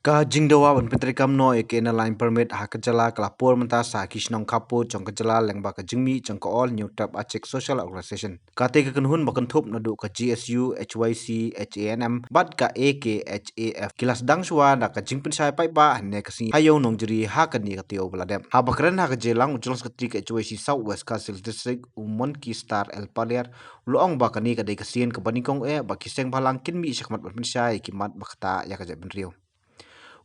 Ka jingdawa ban petrikam no ekena line permit hakajala kelapor menta sa kisnong Khappud jong kajala lengba ka jingmi jong ko all new tab achek social organization kate ka kanhun bakan thup nadu ka GSU HYC HANM bat ka AKHAF kilas dang suwa da ka jingpin sai pai ba ne kasi hayo nong jiri ha ka ni ka teo bladem ha bakran ha ka jelang ujong ka tri ka HYC South West Castle District umon ki star el paliar luong ba ka ni ka de ka sien ka banikong ba kiseng balang kin mi sakmat ban sai kimat bakta ya ka je benrio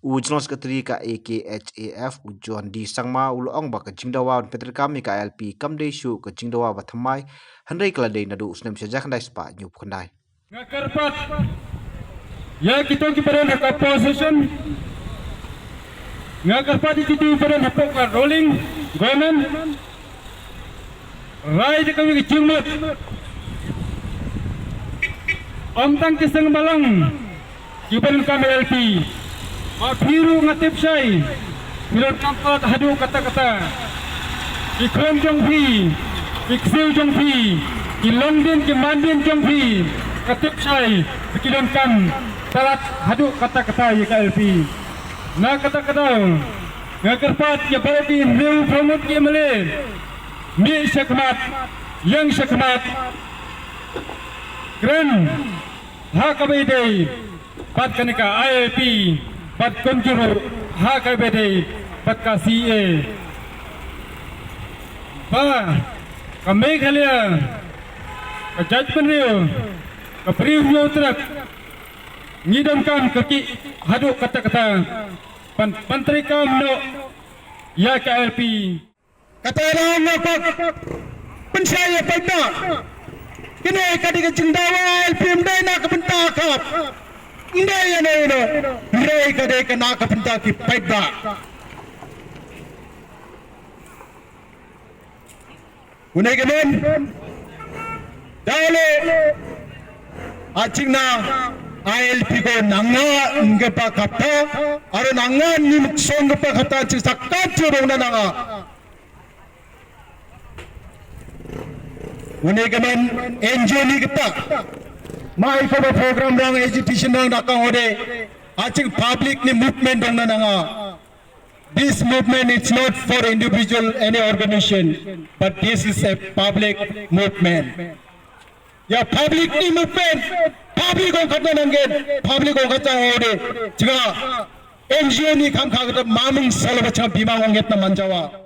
Ujong sekretari ka AKHAF ujuan di sangma ulong ba ka jingdawa petrikam ka LP kamde shu ka jingdawa ba thamai handai klade nadu usnem sejak ndai spa nyup kandai ngakarpat ya kita kibaran hak opposition ngakarpat itu kibaran hak rolling government rai de kami jingmut omtang kisang balang kibaran kami LP Biru ngatip say, bilang nampak hadu kata-kata. Ikon jong pi, iksiu jong pi, ilondin kimandin jong pi, ngatip say, bikilan kam, talat hadu kata-kata YKLP. Na kata-kata, ngakarpat ya berarti new promote ki male, mi sekmat, yang sekmat. Keren, hakabidei, pat kanika ILP. Pat konjuru hak bede pat KCA ba kami kalian ke judgment rio ke preview truk ngidamkan kaki haduk kata-kata pantrikam no ya KLP kata orang apa pensaya pada kini kadi jingdawa LP mdana ke bentakap Indai Indai kadai kena kapenta ki paida. Unai kemen, dahulu acingna ILP ko nanga ngapa kata, aru nanga ni muksong ngapa kata cik sakat curung na nanga. Unai kemen NGO ni kita. Mai ko program dong education dong nakang ode acing public ni movement dong nanga this movement is not for individual any organization but this is a public movement ya public ni movement public ko kata nangen public ko kata ode jiga NGO ni kam kagata mamung salbacha bima nget na manjawa